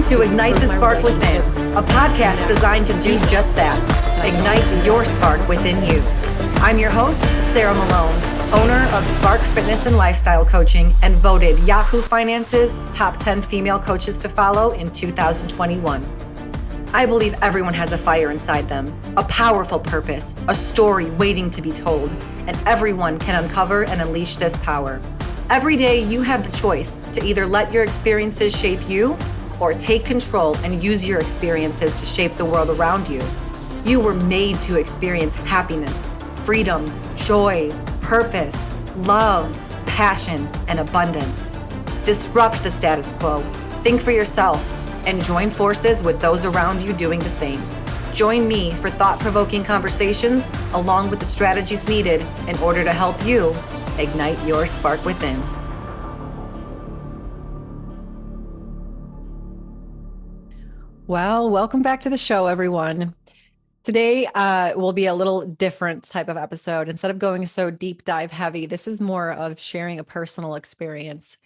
to Ignite the Spark Within, a podcast designed to do just that, ignite your spark within you. I'm your host, Sarah Malone, owner of Spark Fitness and Lifestyle Coaching and voted Yahoo Finance's top 10 female coaches to follow in 2021. I believe everyone has a fire inside them, a powerful purpose, a story waiting to be told, and everyone can uncover and unleash this power. Every day you have the choice to either let your experiences shape you or take control and use your experiences to shape the world around you. You were made to experience happiness, freedom, joy, purpose, love, passion, and abundance. Disrupt the status quo, think for yourself, and join forces with those around you doing the same. Join me for thought-provoking conversations along with the strategies needed in order to help you ignite your spark within. Well, welcome back to the show, everyone. Today will be a little different type of episode. Instead of going so deep dive heavy, this is more of sharing a personal experience.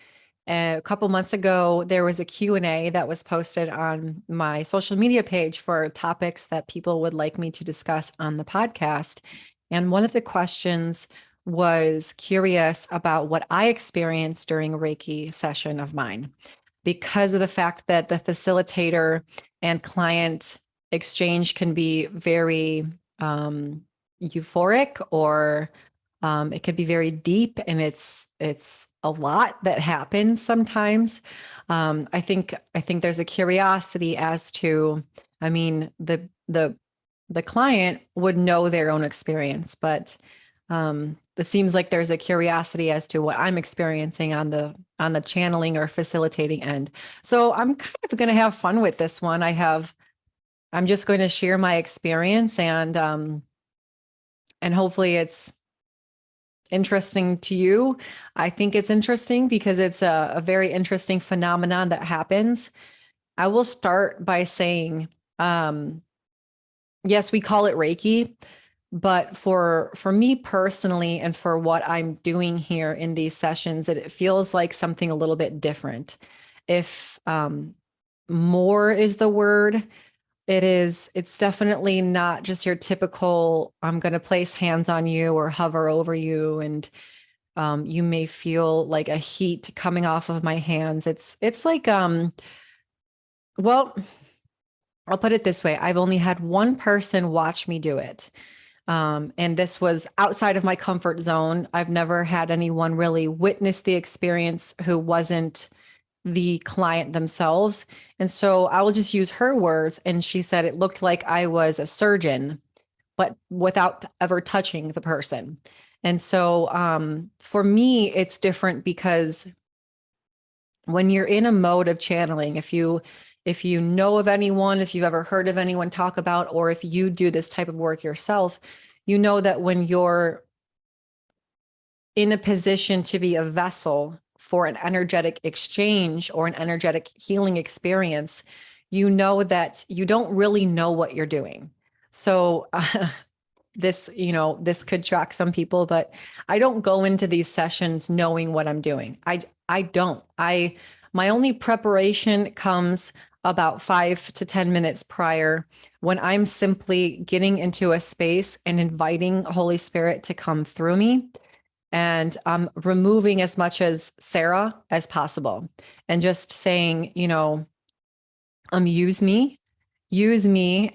A couple months ago, there was a Q&A that was posted on my social media page for topics that people would like me to discuss on the podcast. And one of the questions was curious about what I experienced during a Reiki session of mine, because of the fact that the facilitator and client exchange can be very euphoric, or it could be very deep, and it's a lot that happens sometimes. I think there's a curiosity as to, I mean, the client would know their own experience, but it seems like there's a curiosity as to what I'm experiencing on the channeling or facilitating end. So I'm kind of going to have fun with this one. I'm just going to share my experience, and hopefully it's interesting to you. I think it's interesting because it's a very interesting phenomenon that happens. I will start by saying, yes, we call it Reiki, but for me personally, and for what I'm doing here in these sessions, it feels like something a little bit different. If more is the word, it's definitely not just your typical, I'm going to place hands on you or hover over you, and you may feel like a heat coming off of my hands. It's like, well, I'll put it this way. I've only had one person watch me do it. And this was outside of my comfort zone. I've never had anyone really witness the experience who wasn't the client themselves. And so I will just use her words. And she said it looked like I was a surgeon, but without ever touching the person. And so for me, it's different because when you're in a mode of channeling, if you know of anyone, if you've ever heard of anyone talk about, or if you do this type of work yourself, you know that when you're in a position to be a vessel for an energetic exchange or an energetic healing experience, you know that you don't really know what you're doing. So this could shock some people, but I don't go into these sessions knowing what I'm doing. I don't. My only preparation comes about 5 to 10 minutes prior, when I'm simply getting into a space and inviting Holy Spirit to come through me, and removing as much as Sarah as possible, and just saying, use me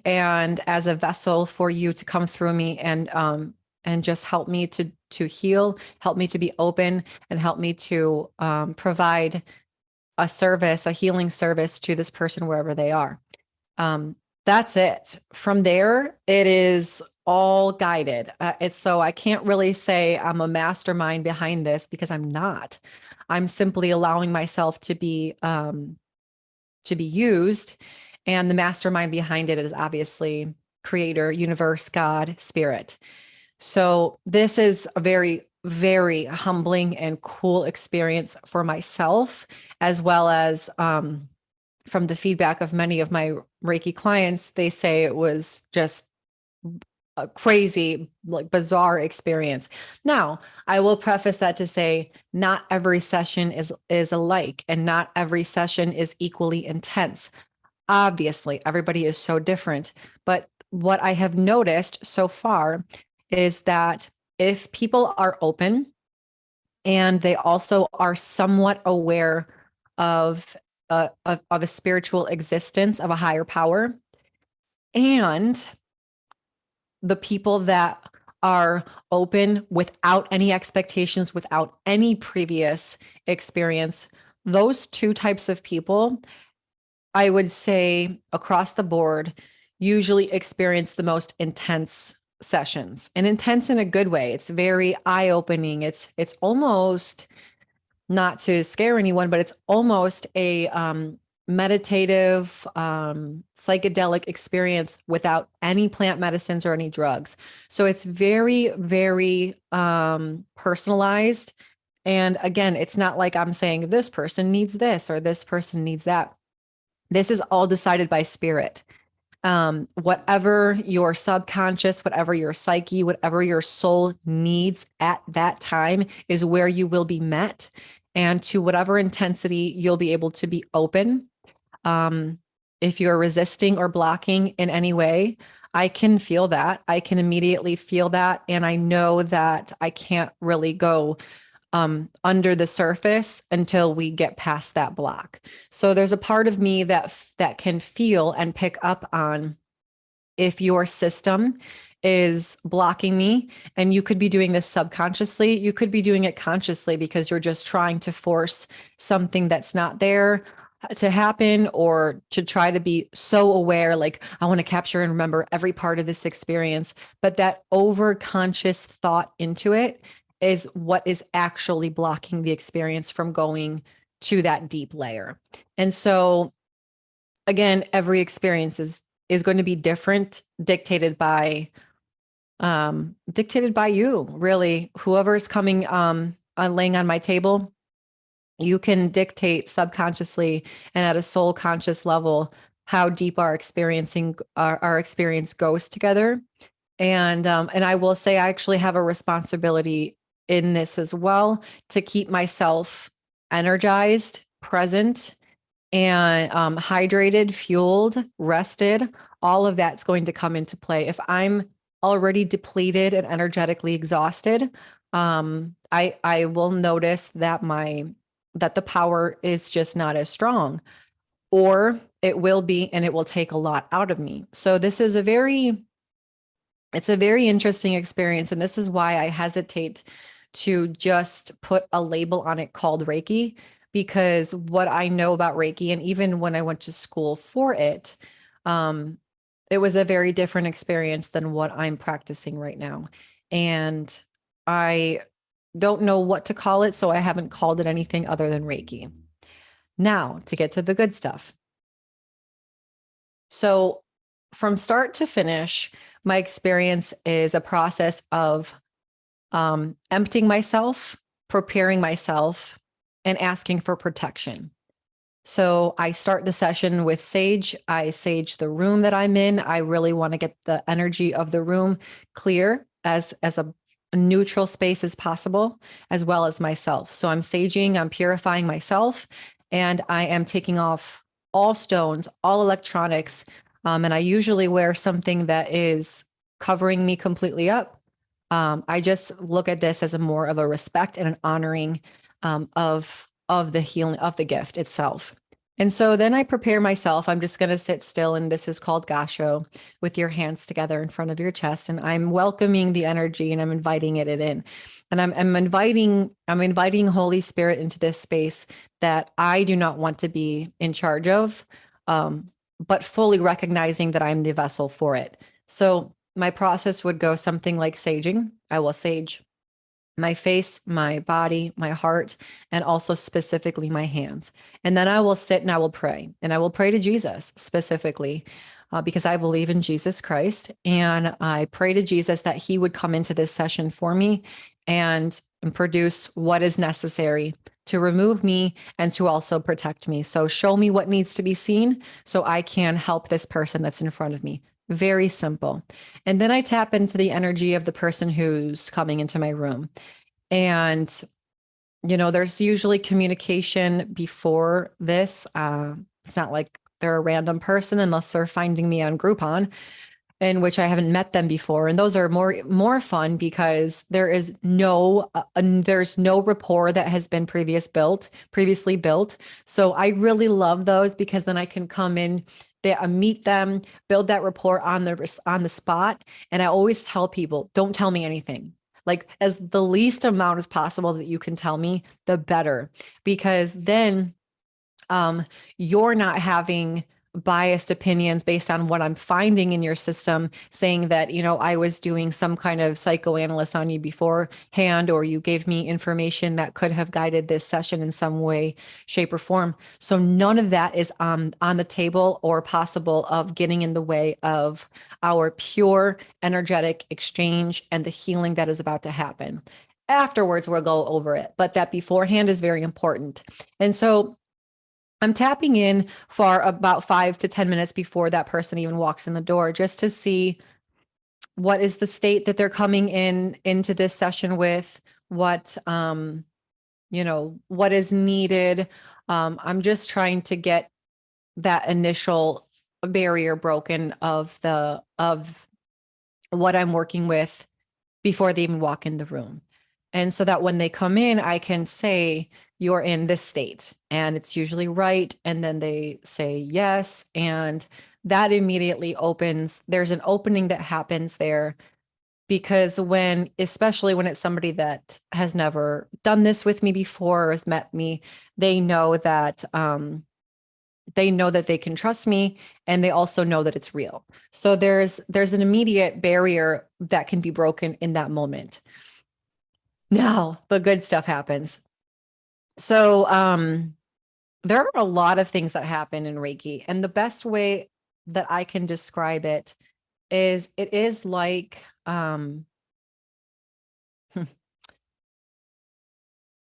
and as a vessel for you to come through me, and just help me to heal, help me to be open, and help me to provide a healing service to this person wherever they are. That's it. From there, it is all guided. So I can't really say I'm a mastermind behind this, because I'm not. I'm simply allowing myself to be used. And the mastermind behind it is obviously Creator, Universe, God, Spirit. So this is a very, very humbling and cool experience for myself, as well as from the feedback of many of my Reiki clients. They say it was just a crazy, like, bizarre experience. Now, I will preface that to say not every session is alike, and not every session is equally intense. Obviously, everybody is so different. But what I have noticed so far is that if people are open and they also are somewhat aware of of a spiritual existence, of a higher power, and the people that are open without any expectations, without any previous experience, those two types of people, I would say across the board, usually experience the most intense sessions, and intense in a good way. It's very eye-opening. It's almost, not to scare anyone, but it's almost a meditative, psychedelic experience without any plant medicines or any drugs. So it's very, very personalized. And again, it's not like I'm saying this person needs this or this person needs that. This is all decided by spirit. Whatever your subconscious, whatever your psyche, whatever your soul needs at that time is where you will be met. And to whatever intensity you'll be able to be open. If you're resisting or blocking in any way, I can feel that. I can immediately feel that. And I know that I can't really go under the surface until we get past that block. So there's a part of me that can feel and pick up on if your system is blocking me, and you could be doing this subconsciously, you could be doing it consciously because you're just trying to force something that's not there to happen, or to try to be so aware, like I want to capture and remember every part of this experience. But that over conscious thought into it is what is actually blocking the experience from going to that deep layer. And so again, every experience is going to be different, dictated by you, really. Whoever's coming laying on my table, you can dictate subconsciously and at a soul conscious level how deep our experience goes together. And I will say I actually have a responsibility in this as well, to keep myself energized, present, and hydrated, fueled, rested. All of that's going to come into play. If I'm already depleted and energetically exhausted, I will notice that the power is just not as strong, or it will be, and it will take a lot out of me. So this is it's a very interesting experience. And this is why I hesitate to just put a label on it called Reiki, because what I know about Reiki, and even when I went to school for it, it was a very different experience than what I'm practicing right now. And I don't know what to call it, so I haven't called it anything other than Reiki. Now, to get to the good stuff. So from start to finish, my experience is a process of emptying myself, preparing myself, and asking for protection. So I start the session with sage. I sage the room that I'm in. I really want to get the energy of the room clear, as a neutral space as possible, as well as myself. So I'm saging, I'm purifying myself, and I am taking off all stones, all electronics. And I usually wear something that is covering me completely up. I just look at this as a more of a respect and an honoring of the healing of the gift itself. And so then I prepare myself. I'm just going to sit still, and this is called Gasho, with your hands together in front of your chest, and I'm welcoming the energy, and I'm inviting it in. And I'm inviting Holy Spirit into this space that I do not want to be in charge of, but fully recognizing that I'm the vessel for it. So my process would go something like saging. I will sage my face, my body, my heart, and also specifically my hands. And then I will sit and I will pray. And I will pray to Jesus specifically, because I believe in Jesus Christ. And I pray to Jesus that he would come into this session for me and produce what is necessary to remove me and to also protect me. So show me what needs to be seen so I can help this person that's in front of me. Very simple. And then I tap into the energy of the person who's coming into my room. And, there's usually communication before this. It's not like they're a random person unless they're finding me on Groupon, in which I haven't met them before. And those are more fun because there's no rapport that has been previously built. So I really love those because then I can come in, meet them, build that rapport on the spot. And I always tell people, don't tell me anything. Like, as the least amount as possible that you can tell me, the better, because then you're not having biased opinions based on what I'm finding in your system, saying that, I was doing some kind of psychoanalysis on you beforehand, or you gave me information that could have guided this session in some way, shape, or form. So none of that is on the table or possible of getting in the way of our pure energetic exchange and the healing that is about to happen. Afterwards, we'll go over it, but that beforehand is very important. And so I'm tapping in for about 5 to 10 minutes before that person even walks in the door, just to see what is the state that they're coming into this session with, what what is needed. I'm just trying to get that initial barrier broken of what I'm working with before they even walk in the room. And so that when they come in, I can say, you're in this state, and it's usually right. And then they say yes. And that immediately there's an opening that happens there, because especially when it's somebody that has never done this with me before or has met me, they know that, they can trust me, and they also know that it's real. So there's an immediate barrier that can be broken in that moment. Now the good stuff happens. So there are a lot of things that happen in Reiki, and the best way that I can describe it is like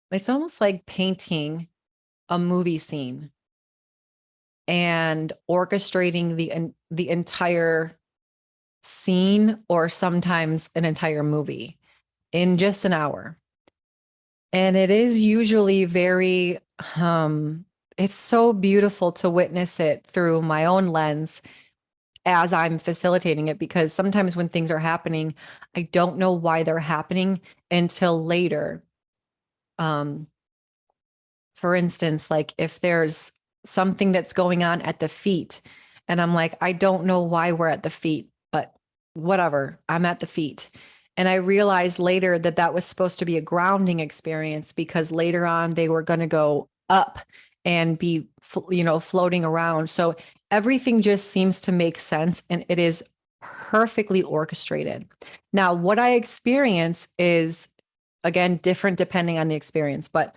it's almost like painting a movie scene and orchestrating the entire scene, or sometimes an entire movie, in just an hour. And it is usually very it's so beautiful to witness it through my own lens as I'm facilitating it, because sometimes when things are happening, I don't know why they're happening until later. For instance, like if there's something that's going on at the feet, and I'm like, I don't know why we're at the feet, but whatever, I'm at the feet. And I realized later that that was supposed to be a grounding experience, because later on they were going to go up and be, floating around. So everything just seems to make sense, and it is perfectly orchestrated. Now, what I experience is, again, different depending on the experience, but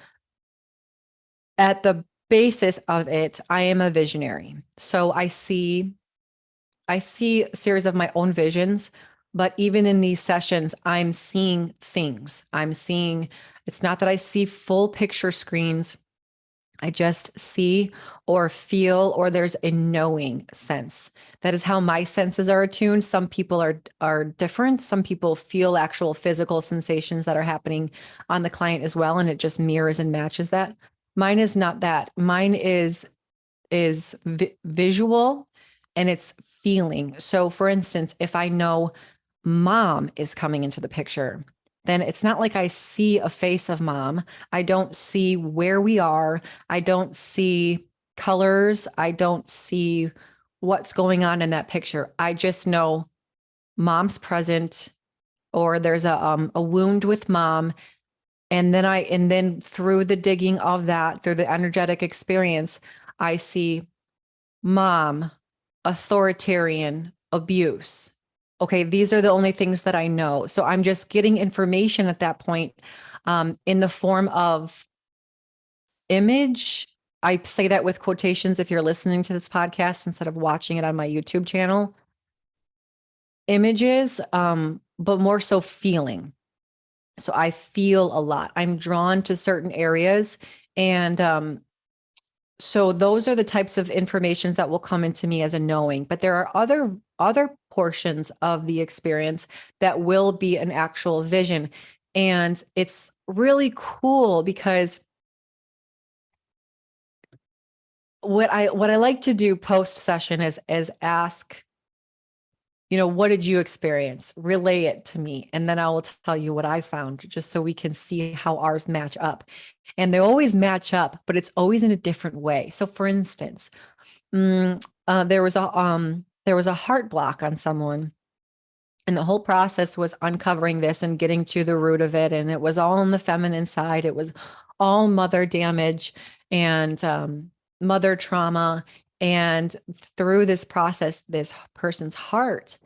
at the basis of it, I am a visionary. So I see a series of my own visions, but even in these sessions, I'm seeing things. It's not that I see full picture screens. I just see or feel, or there's a knowing sense. That is how my senses are attuned. Some people are different. Some people feel actual physical sensations that are happening on the client as well, and it just mirrors and matches that. Mine is not that. Mine is visual, and it's feeling. So for instance, if I know mom is coming into the picture, then it's not like I see a face of mom. I don't see where we are. I don't see colors. I don't see what's going on in that picture. I just know mom's present, or there's a wound with mom. And then through the digging of that, through the energetic experience, I see mom, authoritarian, abuse. Okay, these are the only things that I know. So I'm just getting information at that point, in the form of image. I say that with quotations if you're listening to this podcast instead of watching it on my YouTube channel. Images, but more so feeling. So I feel a lot. I'm drawn to certain areas, and so those are the types of informations that will come into me as a knowing. But there are other portions of the experience that will be an actual vision. And it's really cool because what I like to do post session is ask, what did you experience? Relay it to me. And then I will tell you what I found, just so we can see how ours match up. And they always match up, but it's always in a different way. So for instance, there was a heart block on someone. And the whole process was uncovering this and getting to the root of it. And it was all on the feminine side. It was all mother damage and mother trauma. And through this process, this person's heart,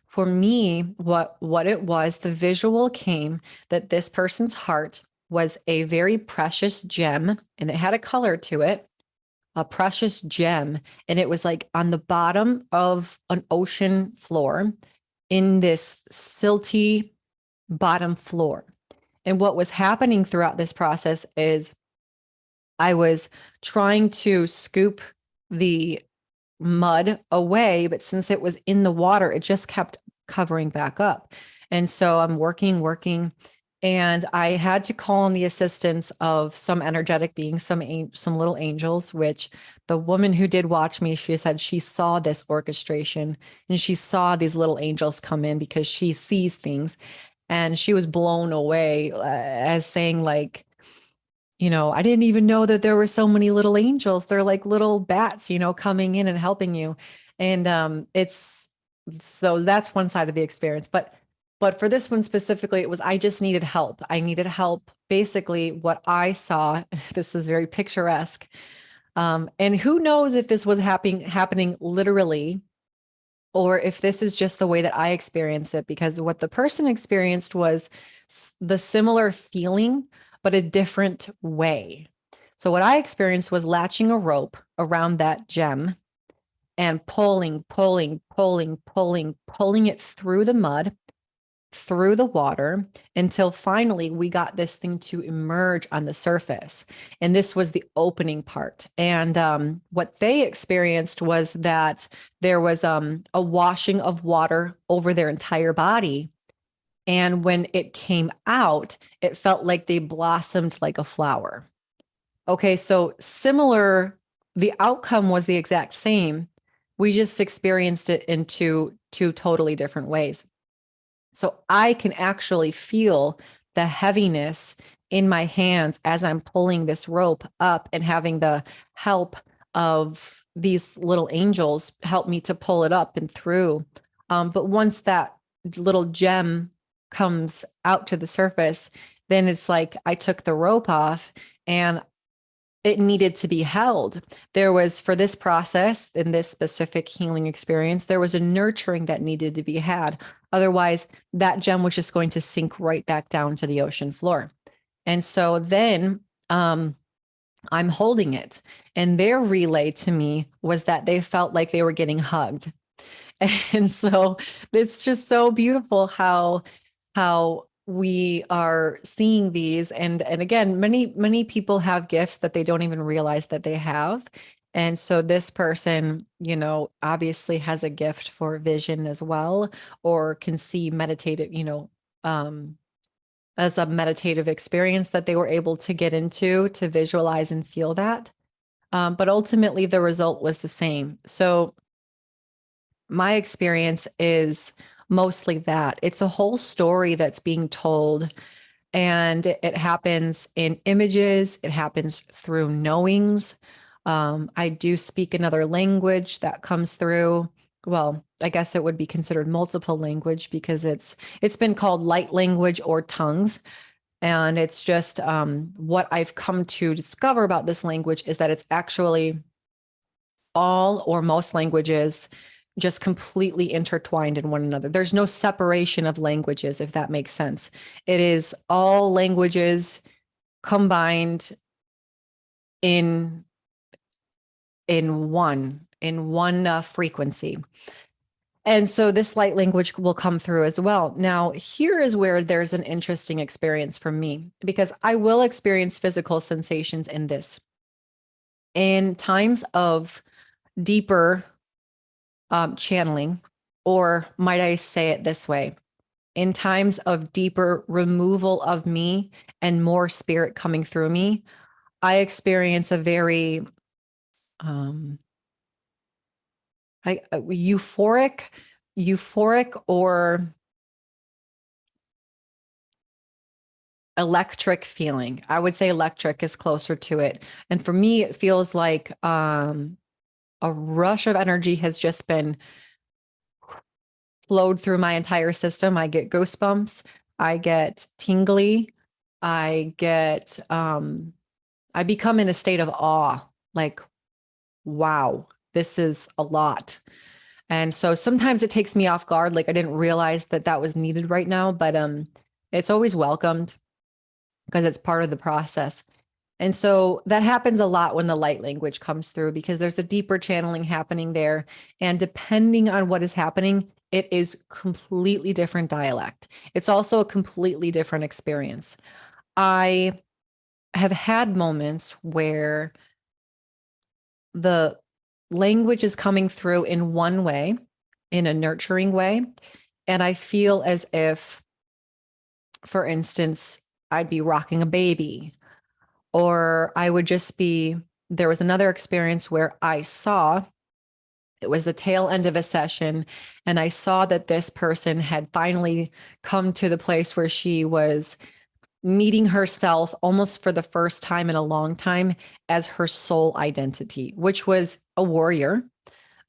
for me, what it was, the visual came that this person's heart was a very precious gem, and it had a color to it, a precious gem. And it was like on the bottom of an ocean floor in this silty bottom floor. And what was happening throughout this process is I was trying to scoop the mud away, but since it was in the water, it just kept covering back up. And so I'm working, and I had to call on the assistance of some energetic beings, some little angels, which the woman who did watch me, she said she saw this orchestration and she saw these little angels come in because she sees things. And she was blown away, as saying like, I didn't even know that there were so many little angels. They're like little bats, coming in and helping you. And it's so that's one side of the experience. But for this one specifically, it was I just needed help. I needed help. Basically, what I saw, this is very picturesque. And who knows if this was happening literally, or if this is just the way that I experienced it, because what the person experienced was the similar feeling, but a different way. So what I experienced was latching a rope around that gem and pulling it through the mud, through the water, until finally we got this thing to emerge on the surface. And this was the opening part. And what they experienced was that there was a washing of water over their entire body. And when it came out, it felt like they blossomed like a flower. Okay, so similar, the outcome was the exact same. We just experienced it in two totally different ways. So I can actually feel the heaviness in my hands as I'm pulling this rope up and having the help of these little angels help me to pull it up and through. But once that little gem comes out to the surface, then it's like I took the rope off and it needed to be held. There was, for this process, in this specific healing experience, there was a nurturing that needed to be had. Otherwise, that gem was just going to sink right back down to the ocean floor. And so then I'm holding it. And their relay to me was that they felt like they were getting hugged. And so it's just so beautiful how we are seeing these. And again, many people have gifts that they don't even realize that they have. And so this person, obviously has a gift for vision as well, or can see meditative, as a meditative experience that they were able to get into to visualize and feel that. But ultimately the result was the same. So my experience is mostly that it's a whole story that's being told, and it happens in images. It happens through knowings. I do speak another language that comes through. Well, I guess it would be considered multiple language because it's been called light language or tongues. And it's just what I've come to discover about this language is that it's actually all or most languages just completely intertwined in one another. There's no separation of languages, if that makes sense. It is all languages combined in one frequency. And so this light language will come through as well. Now, here is where there's an interesting experience for me, because I will experience physical sensations in this. In times of deeper channeling, or might I say it this way, in times of deeper removal of me and more spirit coming through me, I experience a very um, euphoric or electric feeling. I would say electric is closer to it. And for me, it feels like a rush of energy has just been flowed through my entire system. I get goosebumps, I get tingly, I get I become in a state of awe, like, wow, this is a lot. And so sometimes it takes me off guard, like I didn't realize that that was needed right now, but it's always welcomed because it's part of the process. And so that happens a lot when the light language comes through because there's a deeper channeling happening there. And depending on what is happening, it is completely different dialect. It's also a completely different experience. I have had moments where the language is coming through in one way, in a nurturing way. And I feel as if, for instance, I'd be rocking a baby, or I would just be, there was another experience where I saw, it was the tail end of a session, and I saw that this person had finally come to the place where she was meeting herself almost for the first time in a long time as her soul identity, which was a warrior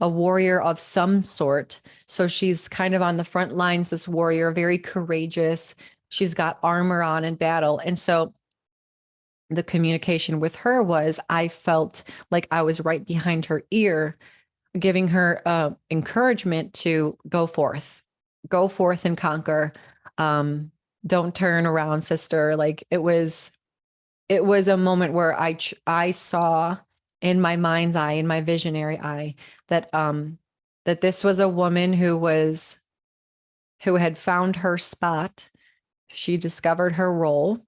of some sort. So she's kind of on the front lines, this warrior, very courageous. She's got armor on in battle. And so the communication with her was, I felt like I was right behind her ear, giving her encouragement to go forth and conquer. Don't turn around, sister. Like it was a moment where I saw in my mind's eye, in my visionary eye, that that this was a woman who had found her spot. She discovered her role.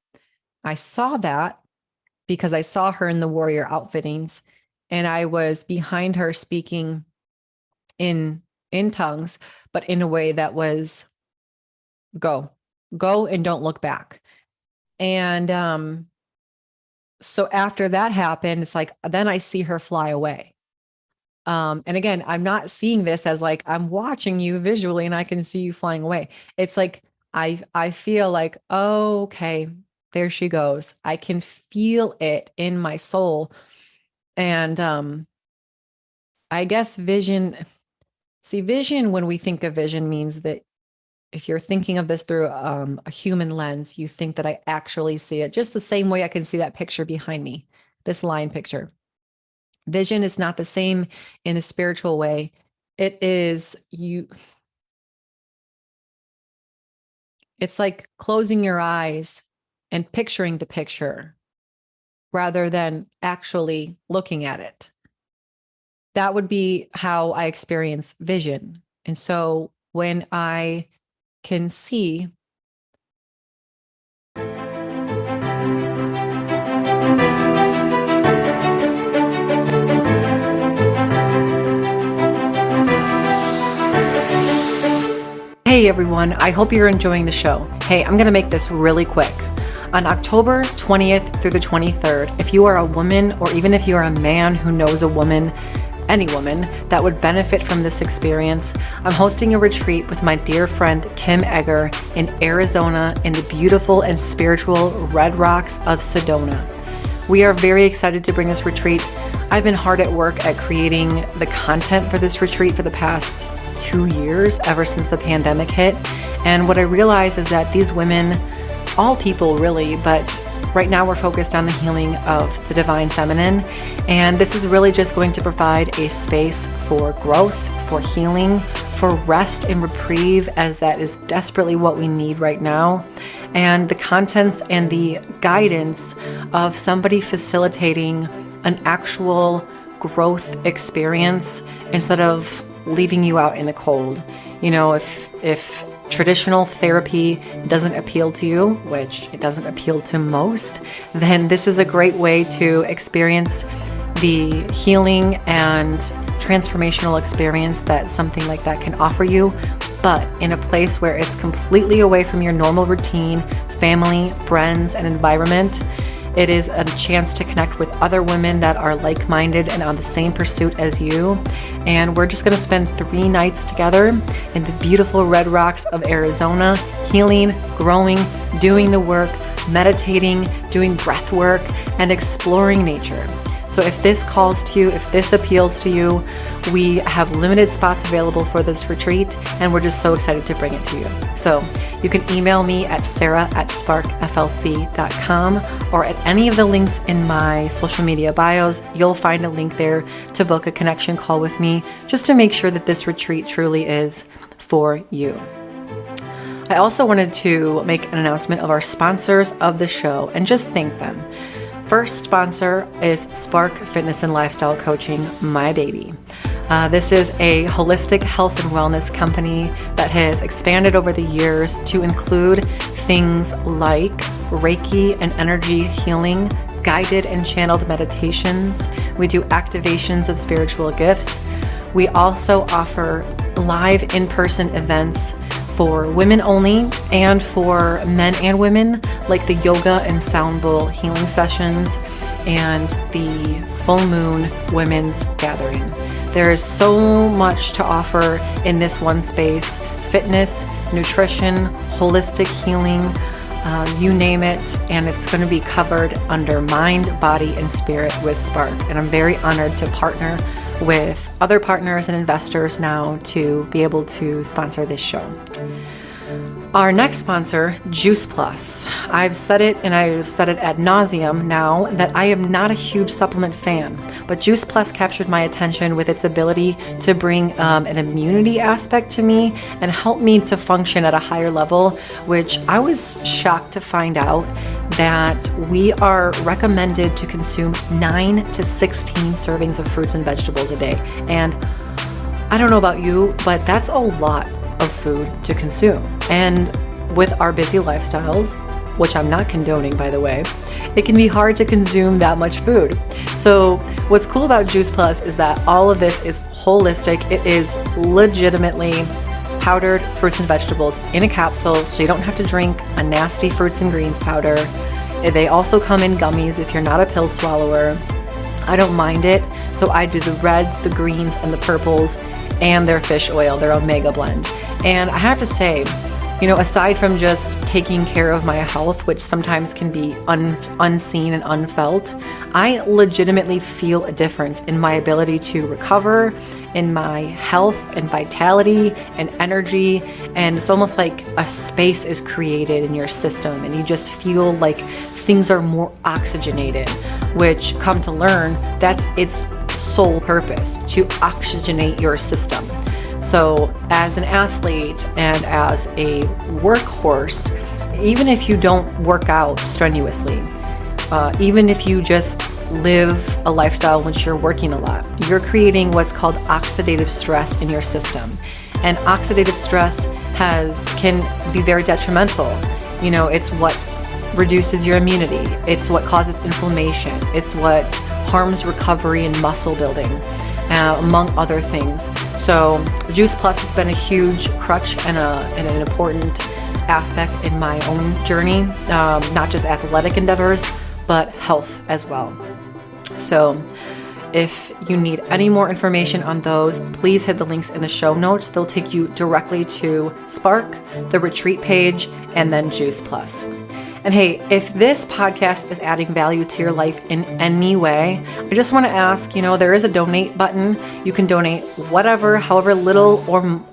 I saw that because I saw her in the warrior outfittings, and I was behind her speaking in tongues, but in a way that was go and don't look back. And so after that happened, it's like, then I see her fly away. And again, I'm not seeing this as like, I'm watching you visually and I can see you flying away. It's like, I feel like, oh, okay, there she goes. I can feel it in my soul. And I guess vision, when we think of vision, means that if you're thinking of this through a human lens, you think that I actually see it just the same way I can see that picture behind me, this line picture. Vision is not the same in a spiritual way. It is it's like closing your eyes and picturing the picture rather than actually looking at it. That would be how I experience vision. And so when I can see, hey everyone, I hope you're enjoying the show. Hey, I'm going to make this really quick. On October 20th through the 23rd, if you are a woman, or even if you are a man who knows a woman, any woman that would benefit from this experience, I'm hosting a retreat with my dear friend Kim Egger in Arizona in the beautiful and spiritual Red Rocks of Sedona. We are very excited to bring this retreat. I've been hard at work at creating the content for this retreat for the past 2 years, ever since the pandemic hit. And what I realized is that these women, all people really, but right now we're focused on the healing of the divine feminine. And this is really just going to provide a space for growth, for healing, for rest and reprieve, as that is desperately what we need right now. And the contents and the guidance of somebody facilitating an actual growth experience instead of leaving you out in the cold. You know, if traditional therapy doesn't appeal to you, which it doesn't appeal to most, then this is a great way to experience the healing and transformational experience that something like that can offer you, but in a place where it's completely away from your normal routine, family, friends, and environment. It is a chance to connect with other women that are like-minded and on the same pursuit as you. And we're just going to spend 3 nights together in the beautiful Red Rocks of Arizona, healing, growing, doing the work, meditating, doing breath work, and exploring nature. So if this calls to you, if this appeals to you, we have limited spots available for this retreat, and we're just so excited to bring it to you. So you can email me at sarah@sparkflc.com or at any of the links in my social media bios. You'll find a link there to book a connection call with me, just to make sure that this retreat truly is for you. I also wanted to make an announcement of our sponsors of the show and just thank them. First sponsor is Spark Fitness and Lifestyle Coaching, my baby. This is a holistic health and wellness company that has expanded over the years to include things like Reiki and energy healing, guided and channeled meditations. We do activations of spiritual gifts. We also offer live in-person events for women only and for men and women, like the yoga and sound bowl healing sessions and the full moon women's gathering. There is so much to offer in this one space: fitness, nutrition, holistic healing, you name it, and it's going to be covered under mind, body, and spirit with Spark. And I'm very honored to partner with other partners and investors now to be able to sponsor this show. Our next sponsor, JuicePlus. I've said it, and I've said it ad nauseum now, that I am not a huge supplement fan, but JuicePlus captured my attention with its ability to bring an immunity aspect to me and help me to function at a higher level, which I was shocked to find out that we are recommended to consume 9 to 16 servings of fruits and vegetables a day. And I don't know about you, but that's a lot of food to consume. And with our busy lifestyles, which I'm not condoning, by the way, it can be hard to consume that much food. So what's cool about JuicePlus is that all of this is holistic. It is legitimately powdered fruits and vegetables in a capsule, so you don't have to drink a nasty fruits and greens powder. They also come in gummies if you're not a pill swallower. I don't mind it, so I do the reds, the greens, and the purples, and their fish oil, their omega blend. And I have to say, aside from just taking care of my health, which sometimes can be unseen and unfelt, I legitimately feel a difference in my ability to recover, in my health and vitality and energy. And it's almost like a space is created in your system, and you just feel like things are more oxygenated, which, come to learn, that's its sole purpose, to oxygenate your system. So as an athlete and as a workhorse, even if you don't work out strenuously, even if you just live a lifestyle in which you're working a lot, you're creating what's called oxidative stress in your system. And oxidative stress can be very detrimental. It's what reduces your immunity. It's what causes inflammation. It's what harms recovery and muscle building, among other things. So JuicePlus has been a huge crutch and an important aspect in my own journey, not just athletic endeavors, but health as well. So if you need any more information on those, please hit the links in the show notes. They'll take you directly to Spark, the retreat page, and then JuicePlus. And hey, if this podcast is adding value to your life in any way, I just want to ask, there is a donate button. You can donate whatever, however little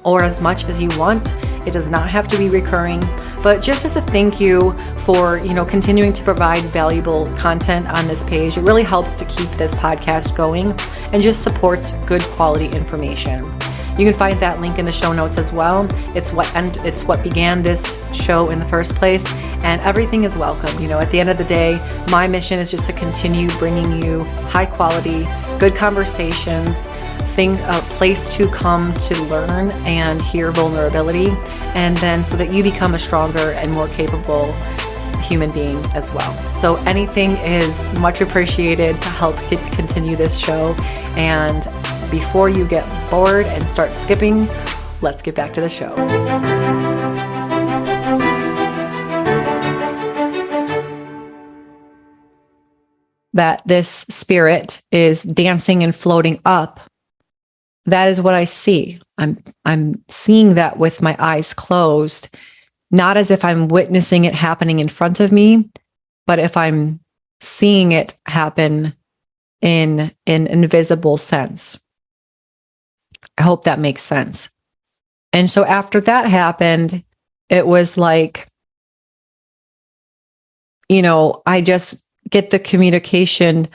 or as much as you want. It does not have to be recurring, but just as a thank you for, continuing to provide valuable content on this page. It really helps to keep this podcast going and just supports good quality information. You can find that link in the show notes as well. It's what began this show in the first place, and everything is welcome. At the end of the day, my mission is just to continue bringing you high quality, good conversations, a place to come to learn and hear vulnerability, and then so that you become a stronger and more capable human being as well. So anything is much appreciated to help continue this show. And before you get bored and start skipping, let's get back to the show. that this spirit is dancing and floating up, that is what I see. I'm seeing that with my eyes closed, not as if I'm witnessing it happening in front of me, but if I'm seeing it happen in an invisible sense. I hope that makes sense. And so after that happened, it was like, I just get the communication.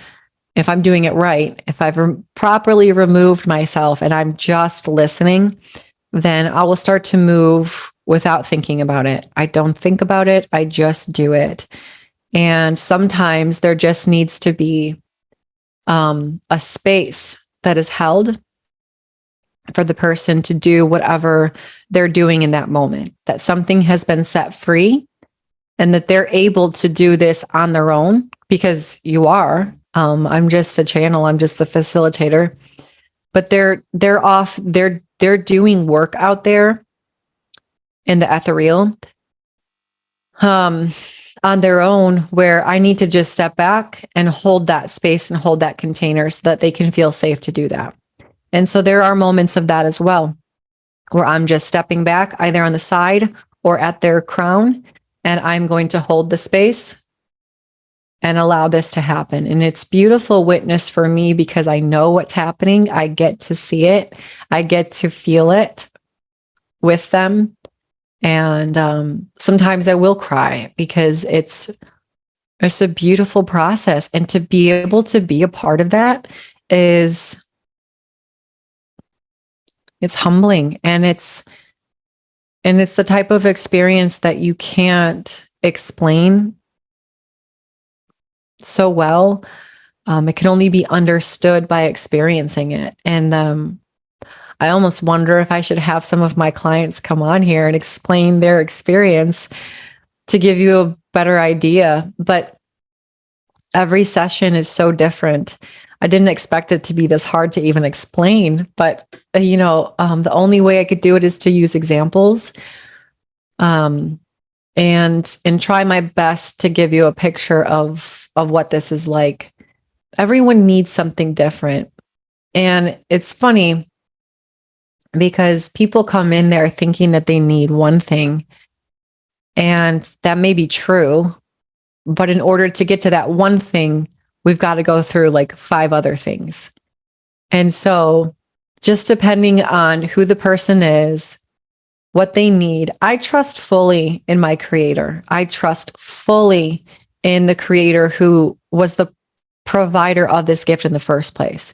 If I'm doing it right, if I've properly removed myself and I'm just listening, then I will start to move without thinking about it. I don't think about it. I just do it. And sometimes there just needs to be a space that is held for the person to do whatever they're doing in that moment, that something has been set free and that they're able to do this on their own, because you are. I'm just a channel. I'm just the facilitator, but they're doing work out there in the ethereal, on their own, where I need to just step back and hold that space and hold that container so that they can feel safe to do that. And so there are moments of that as well, where I'm just stepping back either on the side or at their crown, and I'm going to hold the space and allow this to happen. And it's beautiful witness for me because I know what's happening. I get to see it. I get to feel it with them. And sometimes I will cry because it's a beautiful process. And to be able to be a part of that it's humbling, and it's the type of experience that you can't explain so well. It can only be understood by experiencing it. And I almost wonder if I should have some of my clients come on here and explain their experience to give you a better idea. But every session is so different. I didn't expect it to be this hard to even explain, but the only way I could do it is to use examples, and try my best to give you a picture of what this is like. Everyone needs something different. And it's funny because people come in there thinking that they need one thing, and that may be true, but in order to get to that one thing, we've got to go through like 5 other things. And so just depending on who the person is, what they need, I trust fully in my creator. I trust fully in the creator who was the provider of this gift in the first place.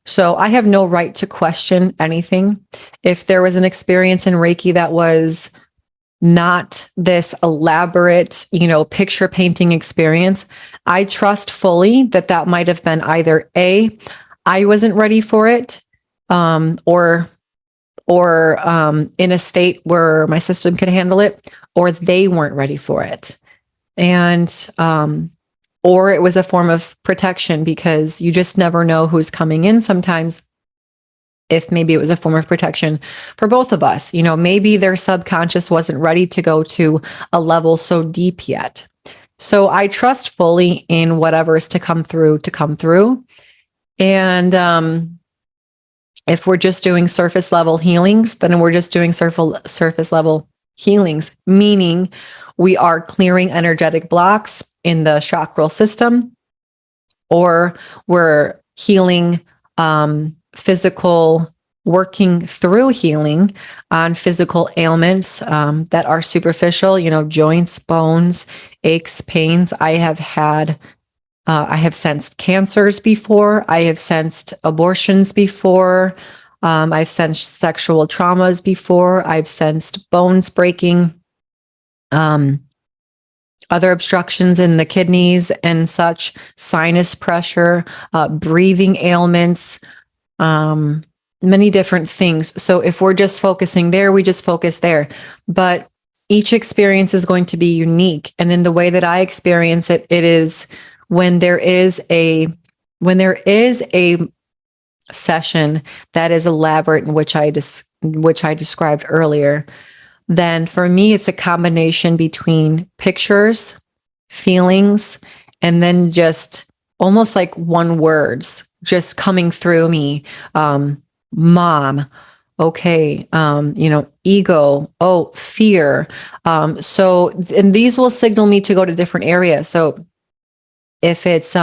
So I have no right to question anything. If there was an experience in Reiki that was not this elaborate, picture painting experience, I trust fully that might have been either A, I wasn't ready for it, or in a state where my system could handle it, or they weren't ready for it. And, or it was a form of protection, because you just never know who's coming in sometimes. If maybe it was a form of protection for both of us, maybe their subconscious wasn't ready to go to a level so deep yet. So I trust fully in whatever is to come through. And if we're just doing surface level healings, then we're just doing surface level healings, meaning we are clearing energetic blocks in the chakral system, or we're healing physical, working through healing on physical ailments that are superficial, joints, bones, aches, pains. I have sensed cancers before. I have sensed abortions before. I've sensed sexual traumas before. I've sensed bones breaking, other obstructions in the kidneys and such, sinus pressure, breathing ailments, many different things. So if we're just focusing there, we just focus there. But each experience is going to be unique. And in the way that I experience it, it is when there is a session that is elaborate, in which I described earlier, then for me, it's a combination between pictures, feelings, and then just almost like one words just coming through me. Mom. Okay. Ego. Oh, fear. And these will signal me to go to different areas. So if it's,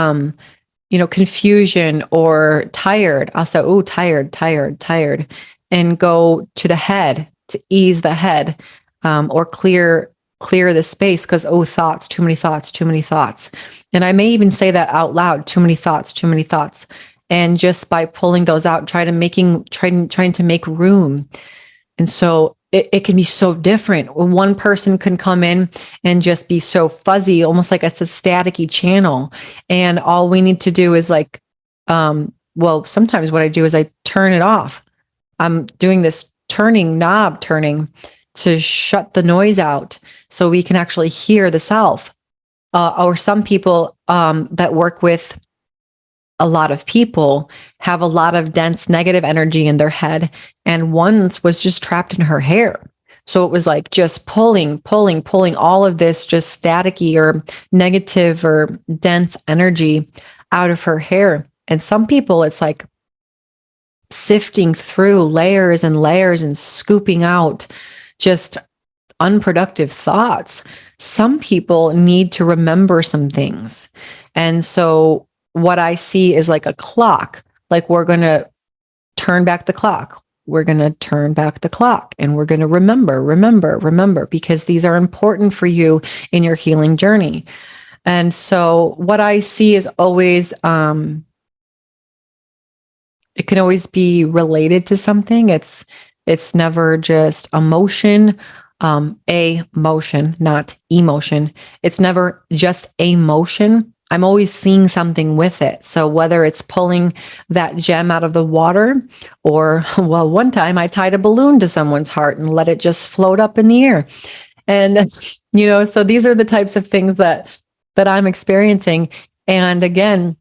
confusion or tired, I'll say, oh, tired, tired, tired, and go to the head to ease the head, or clear the space because, oh, thoughts, too many thoughts, too many thoughts. And I may even say that out loud, too many thoughts, too many thoughts. And just by pulling those out, trying to make room. And so it can be so different. One person can come in and just be so fuzzy, almost like it's a staticky channel. And all we need to do is like, sometimes what I do is I turn it off. I'm doing this knob turning to shut the noise out so we can actually hear the self. Or some people that work with a lot of people have a lot of dense negative energy in their head, and one's was just trapped in her hair. So it was like just pulling all of this just staticky or negative or dense energy out of her hair. And some people, it's like sifting through layers and layers and scooping out just unproductive thoughts. Some people need to remember some things. And so what I see is like a clock, like we're going to turn back the clock. We're going to turn back the clock and we're going to remember, because these are important for you in your healing journey. And so what I see is always, it can always be related to something. It's never just emotion, a motion, not emotion. It's never just a motion. I'm always seeing something with it. So whether it's pulling that gem out of the water, or, well, one time I tied a balloon to someone's heart and let it just float up in the air. And, so these are the types of things that I'm experiencing. And again,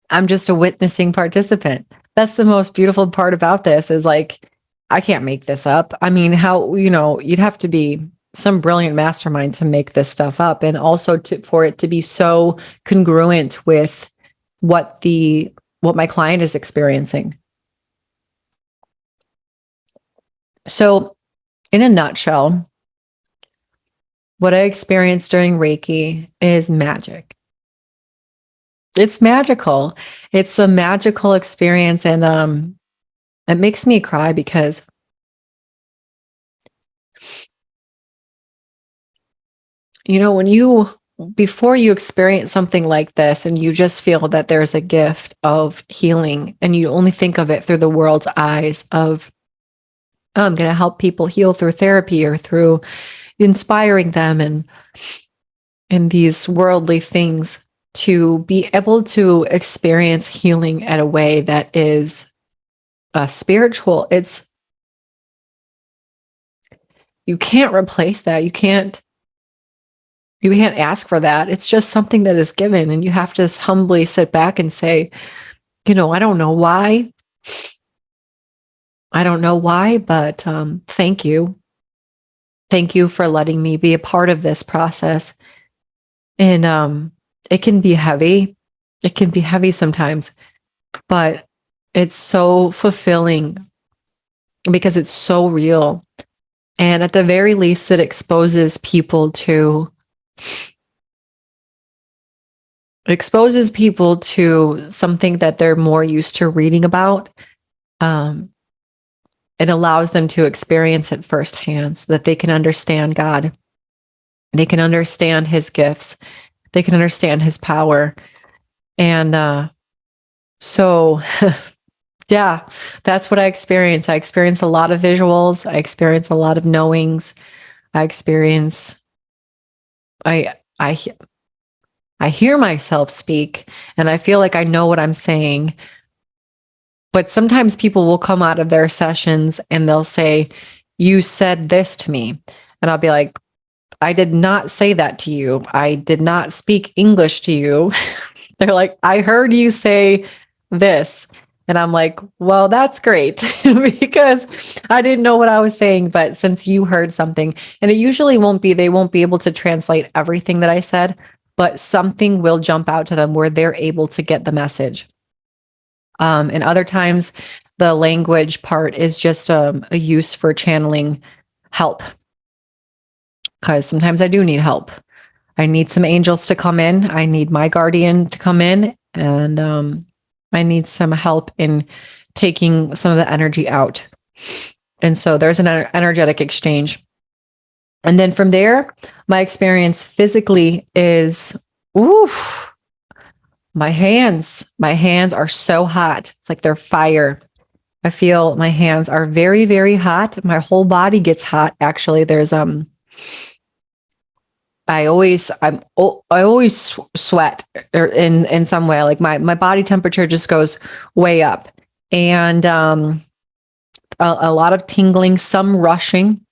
I'm just a witnessing participant. That's the most beautiful part about this, is like, I can't make this up. I mean, how, you'd have to be some brilliant mastermind to make this stuff up, and also for it to be so congruent with what my client is experiencing. So in a nutshell, what I experienced during Reiki is magic. It's magical. It's a magical experience. And it makes me cry because before you experience something like this and you just feel that there's a gift of healing, and you only think of it through the world's eyes of, oh, I'm going to help people heal through therapy or through inspiring them and these worldly things, to be able to experience healing at a way that is spiritual. You can't replace that. You can't ask for that. It's just something that is given, and you have to humbly sit back and say, I don't know why. But thank you. Thank you for letting me be a part of this process. And it can be heavy. It can be heavy sometimes, but it's so fulfilling because it's so real. And at the very least, it exposes people to something that they're more used to reading about. It allows them to experience it firsthand so that they can understand God. They can understand his gifts. They can understand his power. And so, yeah, that's what I experience. I experience a lot of visuals. I experience a lot of knowings. I hear myself speak, and I feel like I know what I'm saying. But sometimes people will come out of their sessions and they'll say, you said this to me. And I'll be like, I did not say that to you. I did not speak English to you. They're like, I heard you say this. And I'm like, well, that's great because I didn't know what I was saying. But since you heard something, and it usually they won't be able to translate everything that I said, but something will jump out to them where they're able to get the message. And other times, the language part is just a use for channeling help, because sometimes I do need help. I need some angels to come in. I need my guardian to come in, and I need some help in taking some of the energy out. And so there's an energetic exchange. And then from there, my experience physically is, oof, my hands are so hot. It's like they're fire. I feel my hands are very, very hot. My whole body gets hot. Actually, there's I always sweat in some way. Like my body temperature just goes way up, and a lot of tingling, some rushing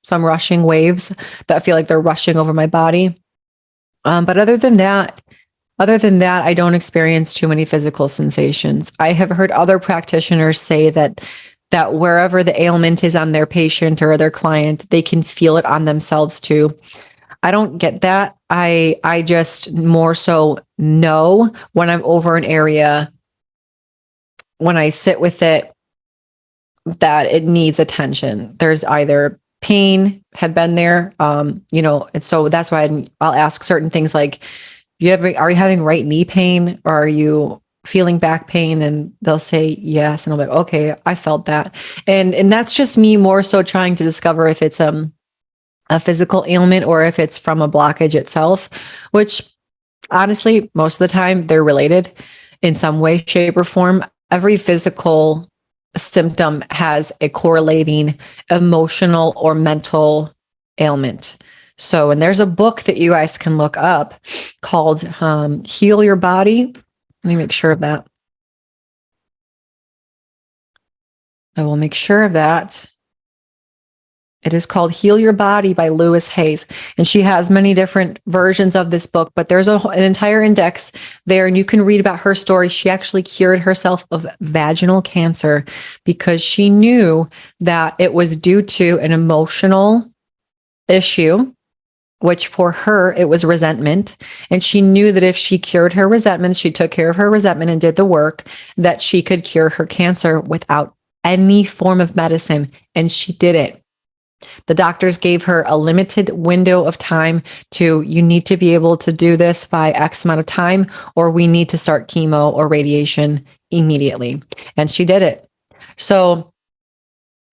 waves that feel like they're rushing over my body. But other than that, I don't experience too many physical sensations. I have heard other practitioners say that wherever the ailment is on their patient or their client, they can feel it on themselves too. I don't get that. I just more so know when I'm over an area, when I sit with it, that it needs attention. There's either pain had been there, and so that's why I'll ask certain things like, are you having right knee pain, or are you feeling back pain? And they'll say yes, and I'm like, okay, I felt that, and that's just me more so trying to discover if it's a physical ailment or if it's from a blockage itself, which honestly, most of the time they're related in some way, shape, or form. Every physical symptom has a correlating emotional or mental ailment. So, and there's a book that you guys can look up called Heal Your Body. Let me make sure of that. I will make sure of that. It is called Heal Your Body by Louise Hayes. And she has many different versions of this book, but there's an entire index there, and you can read about her story. She actually cured herself of vaginal cancer because she knew that it was due to an emotional issue, which for her, it was resentment. And she knew that if she cured her resentment, she took care of her resentment and did the work, that she could cure her cancer without any form of medicine. And she did it. The doctors gave her a limited window of time you need to be able to do this by X amount of time, or we need to start chemo or radiation immediately. And she did it. So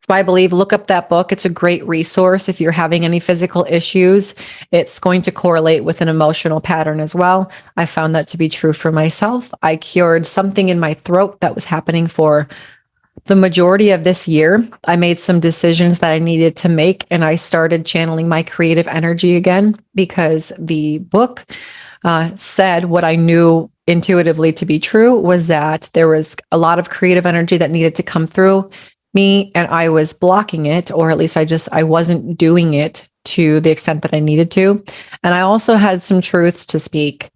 I believe, look up that book. It's a great resource. If you're having any physical issues, it's going to correlate with an emotional pattern as well. I found that to be true for myself. I cured something in my throat that was happening for the majority of this year. I made some decisions that I needed to make, and I started channeling my creative energy again, because the book said what I knew intuitively to be true, was that there was a lot of creative energy that needed to come through me, and I was blocking it, or at least I wasn't doing it to the extent that I needed to. And I also had some truths to speak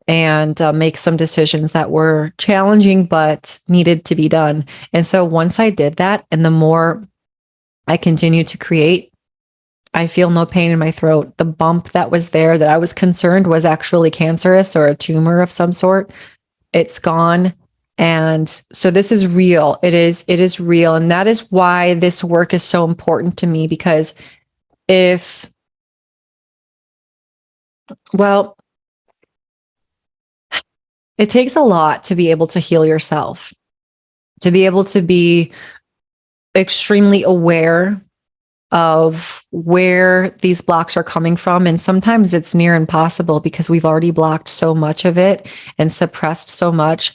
and make some decisions that were challenging but needed to be done. And so once I did that, and the more I continue to create, I feel no pain in my throat. The bump that was there that I was concerned was actually cancerous or a tumor of some sort. It's gone. And so this is real. It is real. And that is why this work is so important to me, because it takes a lot to be able to heal yourself, to be able to be extremely aware of where these blocks are coming from. And sometimes it's near impossible because we've already blocked so much of it and suppressed so much.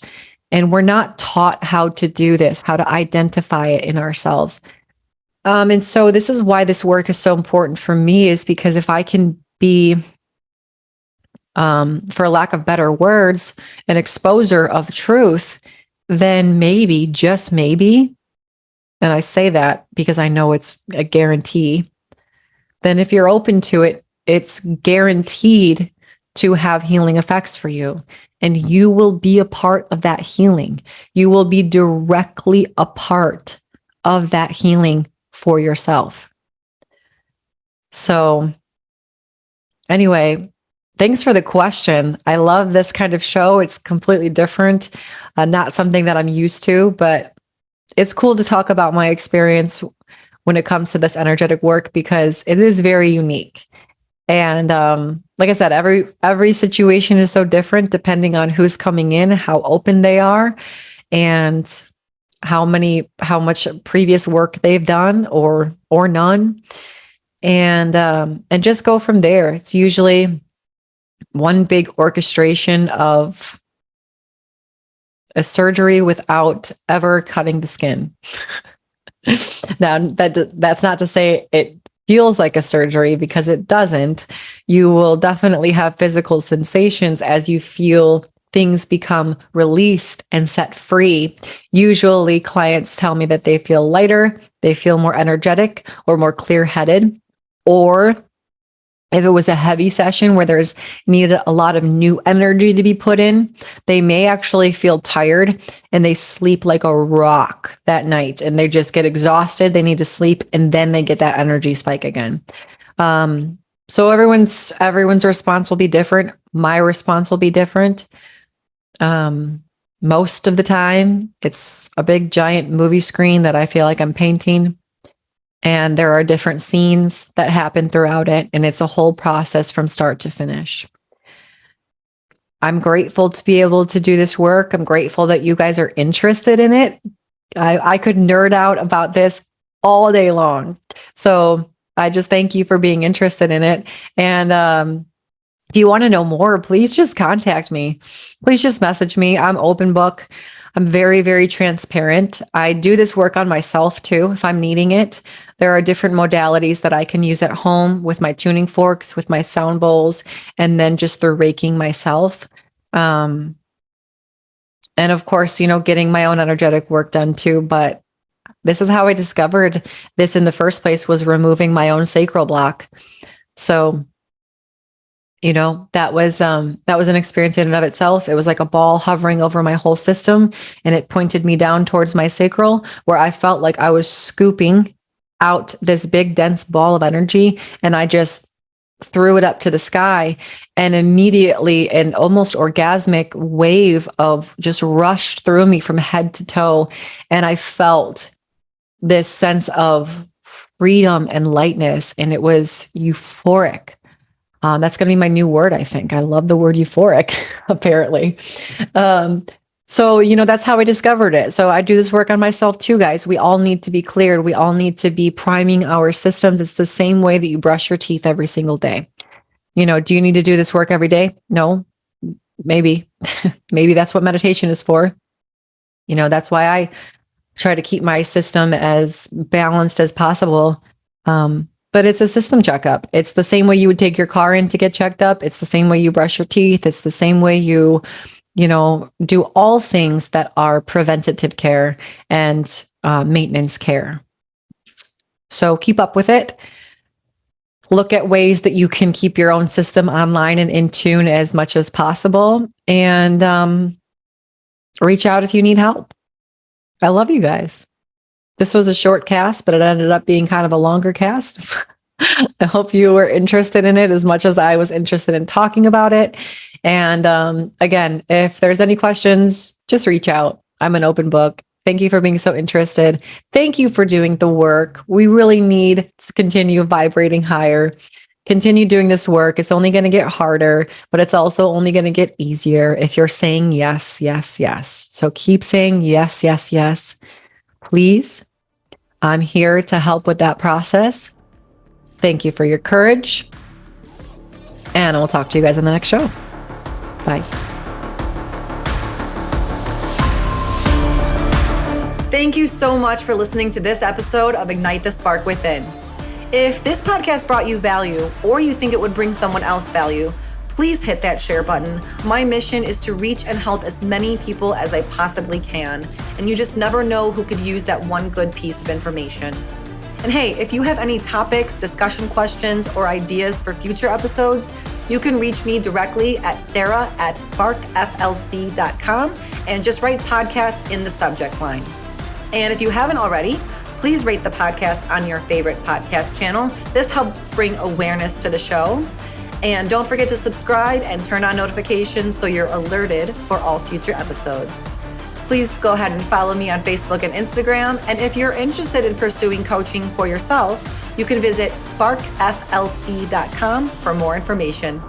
And we're not taught how to do this, how to identify it in ourselves. And so this is why this work is so important for me, is because if I can be, for lack of better words, an exposer of truth, then maybe, just maybe, and I say that because I know it's a guarantee, then if you're open to it, it's guaranteed to have healing effects for you. And you will be a part of that healing. You will be directly a part of that healing for yourself. So anyway, Thanks for the question. I love this kind of show. It's completely different, not something that I'm used to, but it's cool to talk about my experience when it comes to this energetic work because it is very unique. And like I said, every situation is so different depending on who's coming in, how open they are, and how much previous work they've done or none. And just go from there. It's usually one big orchestration of a surgery without ever cutting the skin. Now, that's not to say it feels like a surgery, because it doesn't. You will definitely have physical sensations as you feel things become released and set free. Usually clients tell me that they feel lighter, they feel more energetic or more clear-headed, or if it was a heavy session where there's needed a lot of new energy to be put in, they may actually feel tired and they sleep like a rock that night and they just get exhausted. They need to sleep and then they get that energy spike again. So everyone's response will be different. My response will be different. Most of the time, it's a big giant movie screen that I feel like I'm painting. And there are different scenes that happen throughout it. And it's a whole process from start to finish. I'm grateful to be able to do this work. I'm grateful that you guys are interested in it. I could nerd out about this all day long. So I just thank you for being interested in it. And if you want to know more, please just contact me. Please just message me. I'm open book. I'm very, very transparent. I do this work on myself too, if I'm needing it. There are different modalities that I can use at home with my tuning forks, with my sound bowls, and then just through raking myself. And of course, getting my own energetic work done too. But this is how I discovered this in the first place, was removing my own sacral block. So that was an experience in and of itself. It was like a ball hovering over my whole system, and it pointed me down towards my sacral, where I felt like I was scooping out this big dense ball of energy, and I just threw it up to the sky, and immediately an almost orgasmic wave of just rushed through me from head to toe, and I felt this sense of freedom and lightness, and it was euphoric. That's going to be my new word, I think. I love the word euphoric, apparently. So, that's how I discovered it. So I do this work on myself too, guys. We all need to be cleared. We all need to be priming our systems. It's the same way that you brush your teeth every single day. Do you need to do this work every day? No, maybe. Maybe that's what meditation is for. That's why I try to keep my system as balanced as possible. But it's a system checkup. It's the same way you would take your car in to get checked up. It's the same way you brush your teeth. It's the same way you do all things that are preventative care and maintenance care. So keep up with it. Look at ways that you can keep your own system online and in tune as much as possible. And reach out if you need help. I love you guys. This was a short cast, but it ended up being kind of a longer cast. I hope you were interested in it as much as I was interested in talking about it. And again, if there's any questions, just reach out. I'm an open book. Thank you for being so interested. Thank you for doing the work. We really need to continue vibrating higher. Continue doing this work. It's only going to get harder, but it's also only going to get easier if you're saying yes, yes, yes. So keep saying yes, yes, yes. Please. I'm here to help with that process. Thank you for your courage. And I will talk to you guys in the next show. Bye. Thank you so much for listening to this episode of Ignite the Spark Within. If this podcast brought you value, or you think it would bring someone else value, please hit that share button. My mission is to reach and help as many people as I possibly can. And you just never know who could use that one good piece of information. And hey, if you have any topics, discussion questions, or ideas for future episodes, you can reach me directly at sarah@sparkflc.com and just write podcast in the subject line. And if you haven't already, please rate the podcast on your favorite podcast channel. This helps bring awareness to the show. And don't forget to subscribe and turn on notifications so you're alerted for all future episodes. Please go ahead and follow me on Facebook and Instagram. And if you're interested in pursuing coaching for yourself, you can visit sparkflc.com for more information.